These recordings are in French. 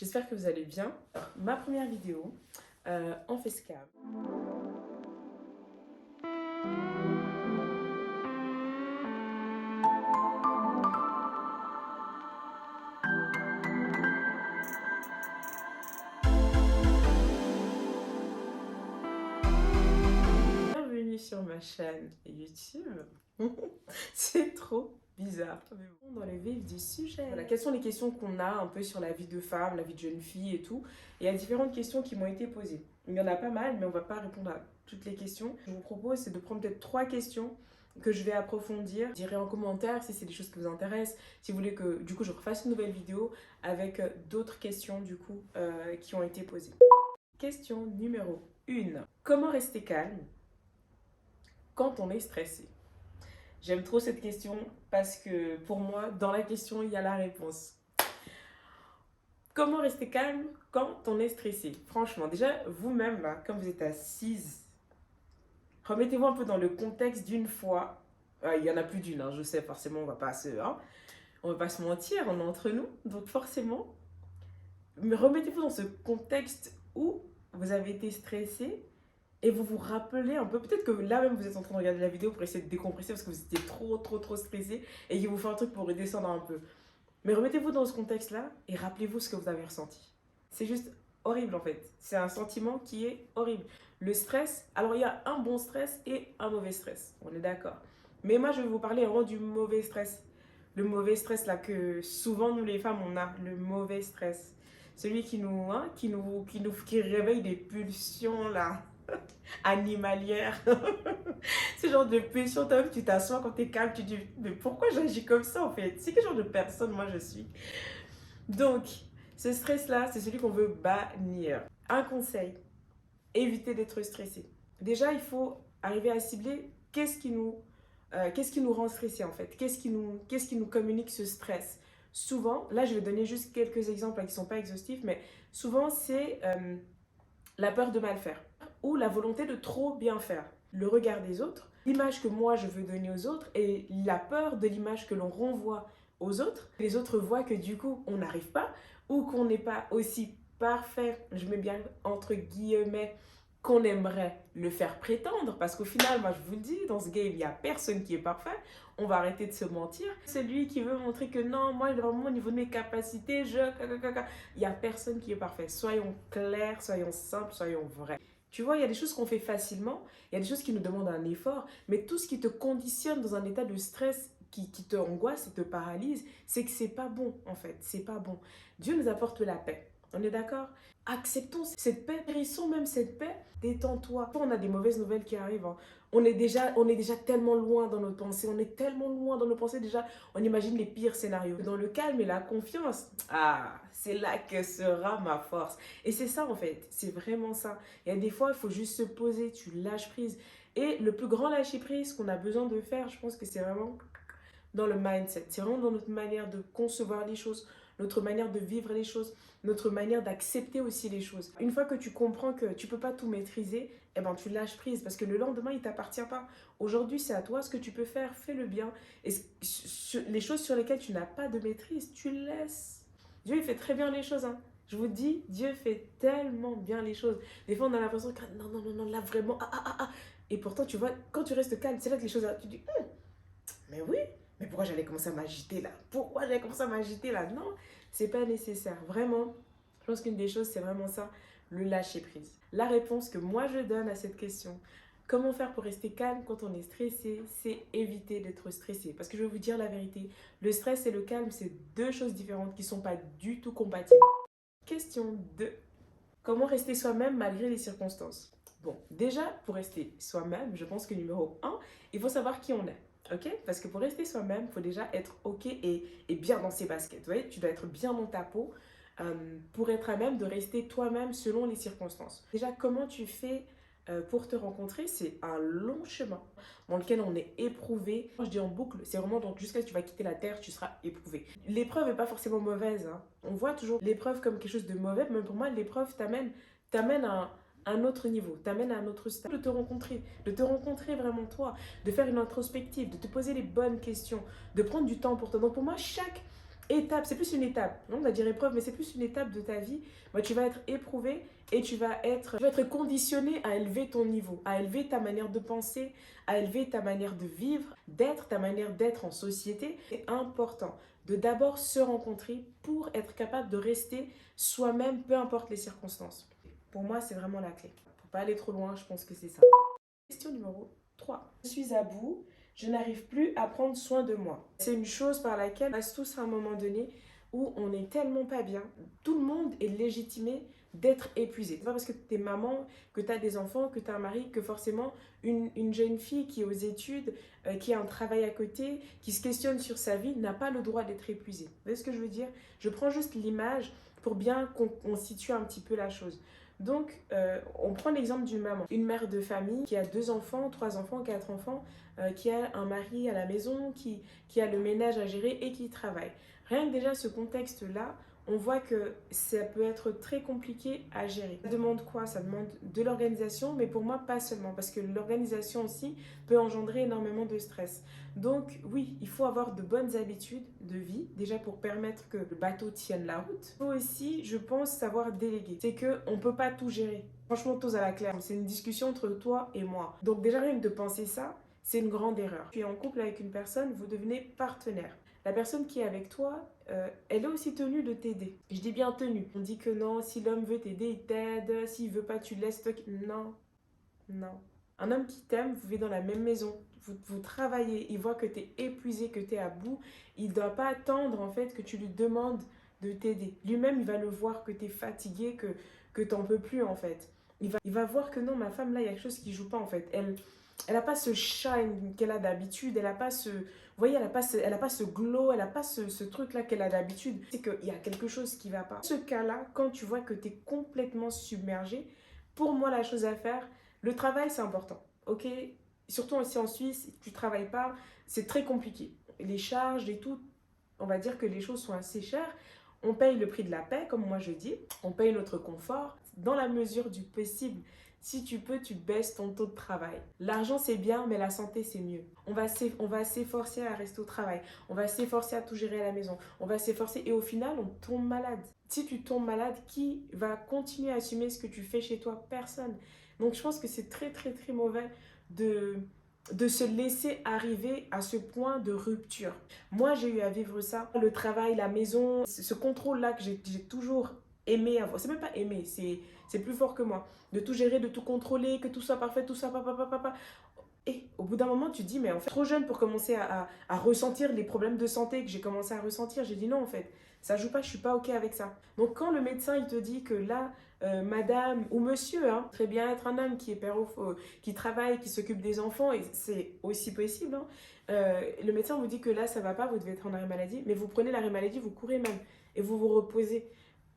J'espère que vous allez bien. Alors, ma première vidéo en facecam. Bienvenue sur ma chaîne YouTube. C'est trop bizarre. Mais bon, dans le vif du sujet. Voilà, quelles sont les questions qu'on a un peu sur la vie de femme, la vie de jeune fille et tout. Et il y a différentes questions qui m'ont été posées. Il y en a pas mal, mais on va pas répondre à toutes les questions. Je vous propose, c'est de prendre peut-être 3 questions que je vais approfondir. Direz en commentaire si c'est des choses qui vous intéressent, si vous voulez que du coup je refasse une nouvelle vidéo avec d'autres questions du coup qui ont été posées. Question numéro 1. Comment rester calme quand on est stressé? J'aime trop cette question parce que pour moi, dans la question, il y a la réponse. Comment rester calme quand on est stressé? Franchement, déjà, vous-même, là, comme vous êtes assise, remettez-vous un peu dans le contexte d'une fois. Il y en a plus d'une, hein, je sais, forcément, on va pas se mentir, on est entre nous. Donc forcément, mais remettez-vous dans ce contexte où vous avez été stressé et vous vous rappelez un peu, peut-être que là même vous êtes en train de regarder la vidéo pour essayer de décompresser parce que vous étiez trop stressé et qu'il vous faut un truc pour redescendre un peu. Mais remettez-vous dans ce contexte-là et rappelez-vous ce que vous avez ressenti. C'est juste horrible en fait. C'est un sentiment qui est horrible. Le stress, alors il y a un bon stress et un mauvais stress. On est d'accord. Mais moi je vais vous parler vraiment du mauvais stress. Le mauvais stress là que souvent nous les femmes on a, le mauvais stress. Celui qui réveille des pulsions là, animalières. Ce genre de pulsions, tu t'assois quand t'es calme, tu dis, mais pourquoi j'agis comme ça en fait? C'est quel genre de personne moi je suis? Donc, ce stress-là, c'est celui qu'on veut bannir. Un conseil, éviter d'être stressé. Déjà, il faut arriver à cibler qu'est-ce qui nous rend stressé en fait, qu'est-ce qui nous communique ce stress. Souvent, là je vais donner juste quelques exemples qui ne sont pas exhaustifs, mais souvent c'est la peur de mal faire ou la volonté de trop bien faire. Le regard des autres, l'image que moi je veux donner aux autres et la peur de l'image que l'on renvoie aux autres. Les autres voient que du coup on n'arrive pas ou qu'on n'est pas aussi parfait, je mets bien entre guillemets, qu'on aimerait le faire prétendre, parce qu'au final, moi je vous le dis, dans ce game, il n'y a personne qui est parfait, on va arrêter de se mentir. Celui qui veut montrer que non, moi vraiment au niveau de mes capacités, il n'y a personne qui est parfait. Soyons clairs, soyons simples, soyons vrais. Tu vois, il y a des choses qu'on fait facilement, il y a des choses qui nous demandent un effort, mais tout ce qui te conditionne dans un état de stress qui te angoisse et te paralyse, c'est que c'est pas bon en fait, c'est pas bon. Dieu nous apporte la paix. On est d'accord? Acceptons cette paix, chérissons même cette paix, détends-toi. On a des mauvaises nouvelles qui arrivent, hein. On est déjà tellement loin dans nos pensées, on est tellement loin dans nos pensées déjà, on imagine les pires scénarios. Dans le calme et la confiance, c'est là que sera ma force. Et c'est ça en fait, c'est vraiment ça. Il y a des fois, il faut juste se poser, tu lâches prise. Et le plus grand lâcher prise qu'on a besoin de faire, je pense que c'est vraiment dans le mindset. C'est vraiment dans notre manière de concevoir les choses, notre manière de vivre les choses, notre manière d'accepter aussi les choses. Une fois que tu comprends que tu ne peux pas tout maîtriser, eh ben, tu lâches prise parce que le lendemain, il ne t'appartient pas. Aujourd'hui, c'est à toi ce que tu peux faire, fais-le bien. Et les choses sur lesquelles tu n'as pas de maîtrise, tu laisses. Dieu, il fait très bien les choses, hein. Je vous dis, Dieu fait tellement bien les choses. Des fois, on a l'impression que non, là vraiment, Et pourtant, tu vois, quand tu restes calme, c'est là que les choses, tu dis, mais oui, mais pourquoi j'allais commencer à m'agiter là? Pourquoi j'allais commencer à m'agiter là? Non, c'est pas nécessaire. Vraiment, je pense qu'une des choses, c'est vraiment ça, le lâcher prise. La réponse que moi je donne à cette question, comment faire pour rester calme quand on est stressé, c'est éviter d'être stressé. Parce que je vais vous dire la vérité, le stress et le calme, c'est deux choses différentes qui ne sont pas du tout compatibles. Question 2. Comment rester soi-même malgré les circonstances? Bon, déjà, pour rester soi-même, je pense que numéro 1, il faut savoir qui on est. Ok? Parce que pour rester soi-même, il faut déjà être ok et bien dans ses baskets. Vous voyez, tu dois être bien dans ta peau pour être à même de rester toi-même selon les circonstances. Déjà, comment tu fais pour te rencontrer? C'est un long chemin dans lequel on est éprouvé. Moi, je dis en boucle, c'est vraiment donc jusqu'à ce que tu vas quitter la terre, tu seras éprouvé. L'épreuve n'est pas forcément mauvaise, hein. On voit toujours l'épreuve comme quelque chose de mauvais, mais pour moi, l'épreuve t'amène à un autre niveau, t'amène à un autre stade, de te rencontrer vraiment toi, de faire une introspective, de te poser les bonnes questions, de prendre du temps pour toi. Donc pour moi, étape, c'est plus une étape. On va dire épreuve, mais c'est plus une étape de ta vie. Bah, tu vas être éprouvé et tu vas être conditionné à élever ton niveau, à élever ta manière de penser, à élever ta manière de vivre, d'être, ta manière d'être en société. C'est important de d'abord se rencontrer pour être capable de rester soi-même, peu importe les circonstances. Pour moi, c'est vraiment la clé. Pour pas aller trop loin, je pense que c'est ça. Question numéro 3. Je suis à bout, je n'arrive plus à prendre soin de moi. C'est une chose par laquelle on passe tous à un moment donné où on n'est tellement pas bien. Tout le monde est légitimé d'être épuisé. C'est pas parce que tu es maman, que tu as des enfants, que tu as un mari, que forcément une jeune fille qui est aux études, qui a un travail à côté, qui se questionne sur sa vie, n'a pas le droit d'être épuisée. Vous voyez ce que je veux dire? Je prends juste l'image pour bien qu'on situe un petit peu la chose. Donc, on prend l'exemple d'une maman, une mère de famille qui a 2 enfants, 3 enfants, 4 enfants, qui a un mari à la maison, qui a le ménage à gérer et qui travaille. Rien que déjà ce contexte-là, on voit que ça peut être très compliqué à gérer. Ça demande quoi? Ça demande de l'organisation, mais pour moi, pas seulement, parce que l'organisation aussi peut engendrer énormément de stress. Donc oui, il faut avoir de bonnes habitudes de vie, déjà pour permettre que le bateau tienne la route. Il faut aussi, je pense, savoir déléguer. C'est qu'on ne peut pas tout gérer. Franchement, tous à la claire. C'est une discussion entre toi et moi. Donc déjà, rien que de penser ça, c'est une grande erreur. Tu es en couple avec une personne, vous devenez partenaire. La personne qui est avec toi, elle est aussi tenue de t'aider. Je dis bien tenue. On dit que non, si l'homme veut t'aider, il t'aide. S'il veut pas, tu le laisses. Non, non. Un homme qui t'aime, vous vivez dans la même maison, vous travaillez, il voit que tu es épuisé, que tu es à bout, il ne doit pas attendre en fait que tu lui demandes de t'aider. Lui-même, il va le voir que tu es fatigué, que tu n'en peux plus en fait. Il va voir que non, ma femme là, il y a quelque chose qui ne joue pas en fait. Elle n'a pas ce shine qu'elle a d'habitude, elle n'a pas ce... Vous voyez, elle a pas ce glow, elle n'a pas ce truc-là qu'elle a d'habitude. C'est qu'il y a quelque chose qui ne va pas. Dans ce cas-là, quand tu vois que tu es complètement submergé, pour moi, la chose à faire, le travail, c'est important, ok? Surtout ici en Suisse, si tu ne travailles pas, c'est très compliqué. Les charges et tout, on va dire que les choses sont assez chères. On paye le prix de la paix, comme moi je dis. On paye notre confort. Dans la mesure du possible, si tu peux, tu baisses ton taux de travail. L'argent, c'est bien, mais la santé, c'est mieux. On va s'efforcer à rester au travail. On va s'efforcer à tout gérer à la maison. On va s'efforcer et au final, on tombe malade. Si tu tombes malade, qui va continuer à assumer ce que tu fais chez toi? Personne. Donc, je pense que c'est très, très, très mauvais de se laisser arriver à ce point de rupture. Moi, j'ai eu à vivre ça. Le travail, la maison, ce contrôle-là que j'ai toujours aimé avoir. C'est même pas aimé, c'est plus fort que moi. De tout gérer, de tout contrôler, que tout soit parfait, tout soit papa. Et au bout d'un moment, tu te dis, mais en fait, trop jeune pour commencer à ressentir les problèmes de santé que j'ai commencé à ressentir. J'ai dit non, en fait, ça joue pas, je suis pas OK avec ça. Donc, quand le médecin, il te dit que là, madame ou monsieur, hein, très bien être un homme qui est père qui travaille, qui s'occupe des enfants, et c'est aussi possible, hein, le médecin vous dit que là, ça va pas, vous devez être en arrêt maladie, mais vous prenez l'arrêt maladie, vous courez même, et vous vous reposez.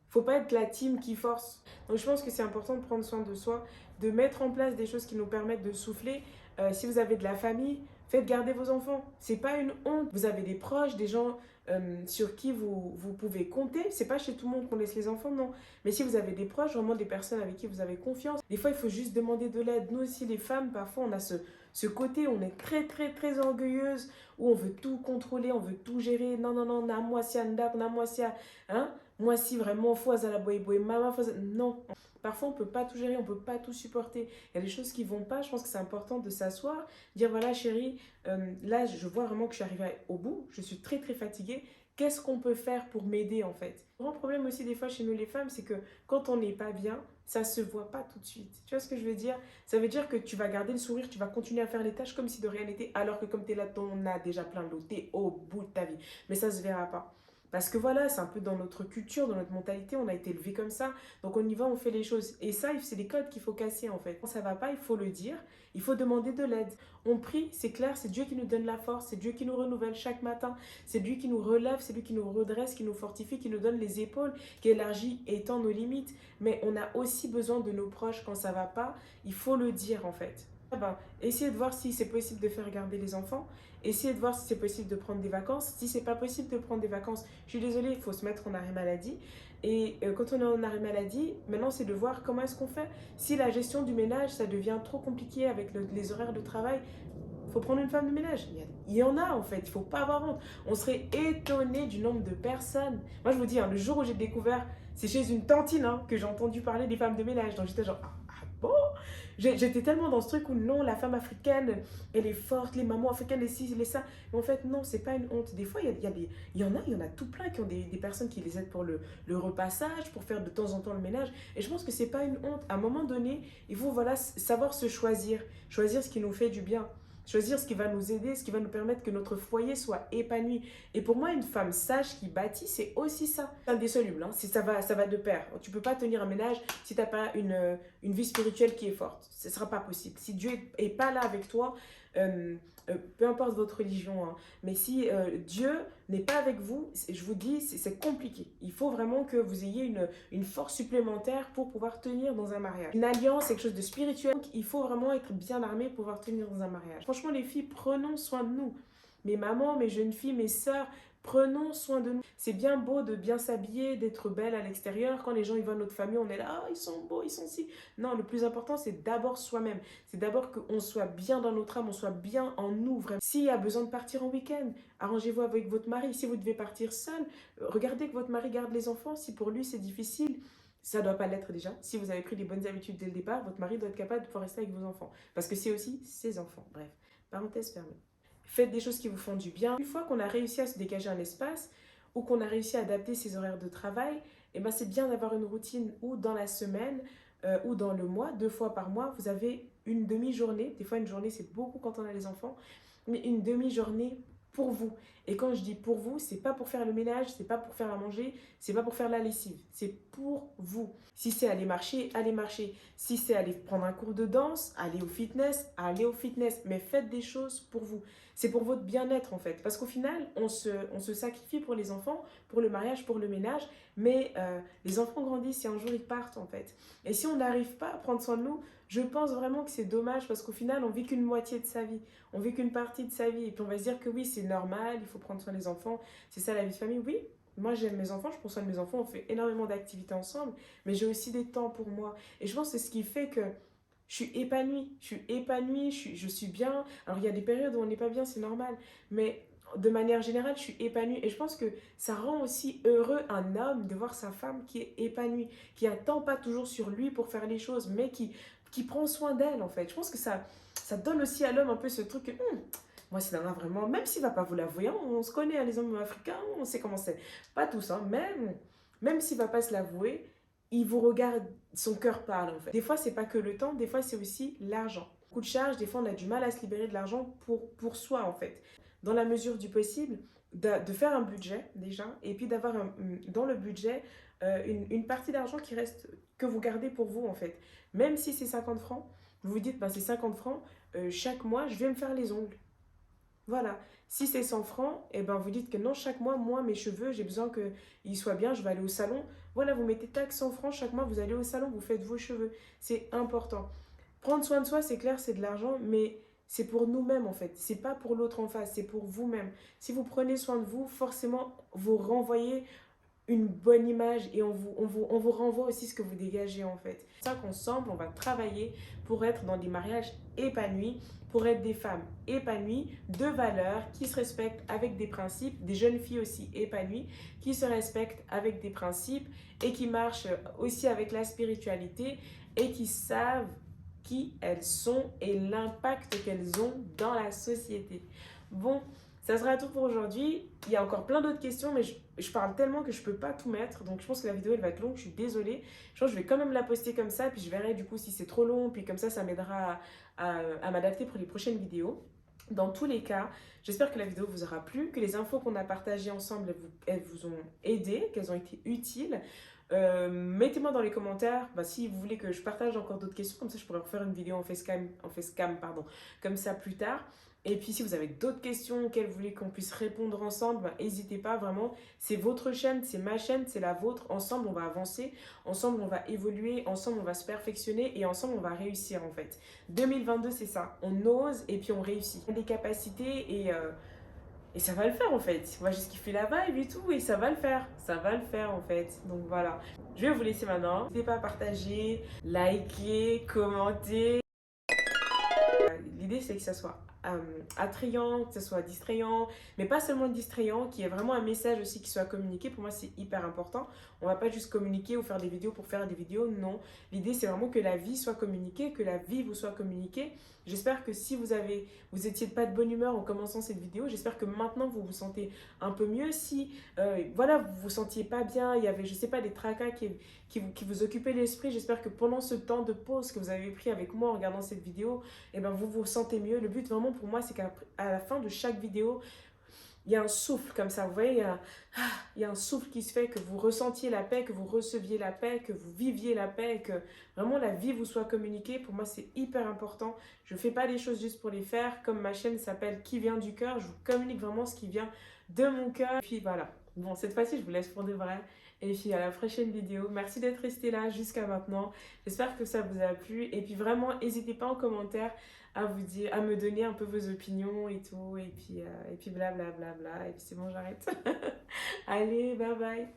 Faut pas être la team qui force. Donc je pense que c'est important de prendre soin de soi, de mettre en place des choses qui nous permettent de souffler. Si vous avez de la famille, faites garder vos enfants. C'est pas une honte. Vous avez des proches, des gens sur qui vous pouvez compter. C'est pas chez tout le monde qu'on laisse les enfants, non. Mais si vous avez des proches, vraiment des personnes avec qui vous avez confiance, des fois il faut juste demander de l'aide. Nous aussi les femmes, parfois on a ce côté, on est très très très orgueilleuse, où on veut tout contrôler, on veut tout gérer. Non, non, non, na moi si andak, na moi si, hein. Moi, si vraiment, faut à la boy maman, non. Parfois, on peut pas tout gérer, on peut pas tout supporter. Il y a des choses qui vont pas. Je pense que c'est important de s'asseoir, dire voilà, chérie, là, je vois vraiment que je suis arrivée au bout. Je suis très, très fatiguée. Qu'est-ce qu'on peut faire pour m'aider en fait? Le grand problème aussi, des fois, chez nous les femmes, c'est que quand on n'est pas bien, ça se voit pas tout de suite. Tu vois ce que je veux dire? Ça veut dire que tu vas garder le sourire, tu vas continuer à faire les tâches comme si de rien n'était, alors que comme tu es là, on a déjà plein de l'eau, tu es au bout de ta vie. Mais ça se verra pas. Parce que voilà, c'est un peu dans notre culture, dans notre mentalité, on a été élevé comme ça. Donc on y va, on fait les choses. Et ça, c'est des codes qu'il faut casser en fait. Quand ça va pas, il faut le dire, il faut demander de l'aide. On prie, c'est clair, c'est Dieu qui nous donne la force, c'est Dieu qui nous renouvelle chaque matin, c'est Dieu qui nous relève, c'est lui qui nous redresse, qui nous fortifie, qui nous donne les épaules, qui élargit et étend nos limites. Mais on a aussi besoin de nos proches quand ça va pas, il faut le dire en fait. Ah ben, essayez de voir si c'est possible de faire garder les enfants. Essayez de voir si c'est possible de prendre des vacances. Si c'est pas possible de prendre des vacances, je suis désolée, il faut se mettre en arrêt maladie. Et quand on est en arrêt maladie, maintenant c'est de voir comment est-ce qu'on fait. Si la gestion du ménage, ça devient trop compliqué avec les horaires de travail, faut prendre une femme de ménage. Il y en a en fait, il faut pas avoir honte. On serait étonné du nombre de personnes. Moi je vous dis, hein, le jour où j'ai découvert, c'est chez une tantine hein, que j'ai entendu parler des femmes de ménage. Donc j'étais genre, ah bon? J'étais tellement dans ce truc où non, la femme africaine, elle est forte, les mamans africaines, les ci, les ça. Mais en fait, non, c'est pas une honte. Des fois, il y en a tout plein qui ont des personnes qui les aident pour le repassage, pour faire de temps en temps le ménage. Et je pense que c'est pas une honte. À un moment donné, il faut voilà, savoir se choisir. Choisir ce qui nous fait du bien. Choisir ce qui va nous aider, ce qui va nous permettre que notre foyer soit épanoui. Et pour moi, une femme sage qui bâtit, c'est aussi ça. C'est indissoluble, hein. Ça va de pair. Tu peux pas tenir un ménage si tu n'as pas une vie spirituelle qui est forte. Ce ne sera pas possible. Si Dieu est pas là avec toi, peu importe votre religion, hein, mais si Dieu n'est pas avec vous, je vous dis, c'est compliqué. Il faut vraiment que vous ayez une force supplémentaire pour pouvoir tenir dans un mariage. Une alliance, c'est quelque chose de spirituel. Donc, il faut vraiment être bien armé pour pouvoir tenir dans un mariage. Franchement, les filles, prenons soin de nous. Mes mamans, mes jeunes filles, mes sœurs, prenons soin de nous. C'est bien beau de bien s'habiller, d'être belle à l'extérieur. Quand les gens ils voient notre famille, on est là, ah, ils sont beaux, ils sont si. Non, le plus important, c'est d'abord soi-même. C'est d'abord qu'on soit bien dans notre âme, on soit bien en nous, vraiment. S'il y a besoin de partir en week-end, arrangez-vous avec votre mari. Si vous devez partir seul, regardez que votre mari garde les enfants. Si pour lui, c'est difficile, ça ne doit pas l'être déjà. Si vous avez pris les bonnes habitudes dès le départ, votre mari doit être capable de pouvoir rester avec vos enfants. Parce que c'est aussi ses enfants. Bref, parenthèse fermée. Faites des choses qui vous font du bien. Une fois qu'on a réussi à se dégager un espace ou qu'on a réussi à adapter ses horaires de travail, eh ben c'est bien d'avoir une routine où dans la semaine ou dans le mois, 2 fois par mois, vous avez une demi-journée. Des fois, une journée, c'est beaucoup quand on a les enfants, mais une demi-journée pour vous. Et quand je dis pour vous, c'est pas pour faire le ménage, c'est pas pour faire à manger, c'est pas pour faire la lessive, c'est pour vous. Si c'est aller marcher, allez marcher. Si c'est aller prendre un cours de danse, allez au fitness, mais faites des choses pour vous. C'est pour votre bien-être en fait. Parce qu'au final, on se sacrifie pour les enfants, pour le mariage, pour le ménage, mais les enfants grandissent et un jour ils partent en fait. Et si on n'arrive pas à prendre soin de nous, je pense vraiment que c'est dommage parce qu'au final, on vit qu'une moitié de sa vie. On vit qu'une partie de sa vie. Et puis on va se dire que oui, c'est normal, il faut prendre soin des enfants. C'est ça la vie de famille. Oui, moi j'aime mes enfants, je prends soin de mes enfants, on fait énormément d'activités ensemble, mais j'ai aussi des temps pour moi. Et je pense que c'est ce qui fait que je suis bien. Alors il y a des périodes où on n'est pas bien, c'est normal. Mais de manière générale, je suis épanouie. Et je pense que ça rend aussi heureux un homme de voir sa femme qui est épanouie, qui attend pas toujours sur lui pour faire les choses, mais qui prend soin d'elle en fait. Je pense que ça donne aussi à l'homme un peu ce truc que, moi, c'est vraiment, même s'il va pas vous l'avouer, hein, on se connaît, hein, les hommes africains, on sait comment c'est. Pas tous, hein, même s'il va pas se l'avouer, il vous regarde, son cœur parle en fait. Des fois, c'est pas que le temps, des fois, c'est aussi l'argent. Beaucoup de charges, des fois, on a du mal à se libérer de l'argent pour soi en fait. Dans la mesure du possible, de faire un budget déjà, et puis d'avoir dans le budget une partie d'argent qui reste, que vous gardez pour vous en fait. Même si c'est 50 francs, vous vous dites, bah, c'est 50 francs, chaque mois, je vais me faire les ongles. Voilà. Si c'est 100 francs, et ben vous dites que non, chaque mois, moi, mes cheveux, j'ai besoin qu'ils soient bien, je vais aller au salon. Voilà, vous mettez tac 100 francs, chaque mois, vous allez au salon, vous faites vos cheveux. C'est important. Prendre soin de soi, c'est clair, c'est de l'argent, mais c'est pour nous-mêmes en fait. C'est pas pour l'autre en face, c'est pour vous-même. Si vous prenez soin de vous, forcément, vous renvoyez une bonne image et on vous renvoie aussi ce que vous dégagez en fait. C'est ça qu'ensemble, on va travailler pour être dans des mariages épanouis, pour être des femmes épanouies, de valeurs, qui se respectent avec des principes, des jeunes filles aussi épanouies, qui se respectent avec des principes et qui marchent aussi avec la spiritualité et qui savent qui elles sont et l'impact qu'elles ont dans la société. Bon, ça sera tout pour aujourd'hui. Il y a encore plein d'autres questions, mais je parle tellement que je ne peux pas tout mettre. Donc, je pense que la vidéo, elle va être longue. Je suis désolée. Je pense que je vais quand même la poster comme ça. Puis, je verrai du coup si c'est trop long. Puis, comme ça m'aidera à m'adapter pour les prochaines vidéos. Dans tous les cas, j'espère que la vidéo vous aura plu, que les infos qu'on a partagées ensemble, elles vous ont aidé, qu'elles ont été utiles. Mettez-moi dans les commentaires si vous voulez que je partage encore d'autres questions, comme ça je pourrais refaire une vidéo en facecam, pardon, comme ça plus tard. Et puis si vous avez d'autres questions auxquelles vous voulez qu'on puisse répondre ensemble, n'hésitez pas vraiment. C'est votre chaîne, c'est ma chaîne, c'est la vôtre. Ensemble on va avancer, ensemble on va évoluer, ensemble on va se perfectionner et ensemble on va réussir en fait. 2022 c'est ça, on ose et puis on réussit. On a des capacités et ça va le faire en fait. On va juste kiffer la vibe et tout et ça va le faire. Ça va le faire en fait. Donc voilà. Je vais vous laisser maintenant. N'hésitez pas à partager, liker, commenter. L'idée c'est que ça soit attrayant, que ce soit distrayant, mais pas seulement distrayant, qu'il y ait vraiment un message aussi qui soit communiqué. Pour moi, c'est hyper important. On va pas juste communiquer ou faire des vidéos pour faire des vidéos, non. L'idée, c'est vraiment que la vie soit communiquée, que la vie vous soit communiquée. J'espère que si vous étiez pas de bonne humeur en commençant cette vidéo, j'espère que maintenant vous vous sentez un peu mieux. Si voilà, vous vous sentiez pas bien, il y avait, je sais pas, des tracas qui vous occupaient l'esprit, j'espère que pendant ce temps de pause que vous avez pris avec moi en regardant cette vidéo, eh ben, vous vous sentez mieux. Le but vraiment pour moi, c'est qu'à la fin de chaque vidéo, il y a un souffle comme ça, vous voyez, il y a un souffle qui se fait, que vous ressentiez la paix, que vous receviez la paix, que vous viviez la paix, que vraiment la vie vous soit communiquée. Pour moi, c'est hyper important. Je ne fais pas les choses juste pour les faire. Comme ma chaîne s'appelle Qui vient du cœur, je vous communique vraiment ce qui vient de mon cœur. Et puis voilà. Bon, cette fois-ci, je vous laisse pour de vrai. Et puis à la prochaine vidéo. Merci d'être resté là jusqu'à maintenant. J'espère que ça vous a plu. Et puis vraiment, n'hésitez pas en commentaire à vous dire, à me donner un peu vos opinions et tout. Et puis blablabla. Et puis c'est bon, j'arrête. Allez, bye bye.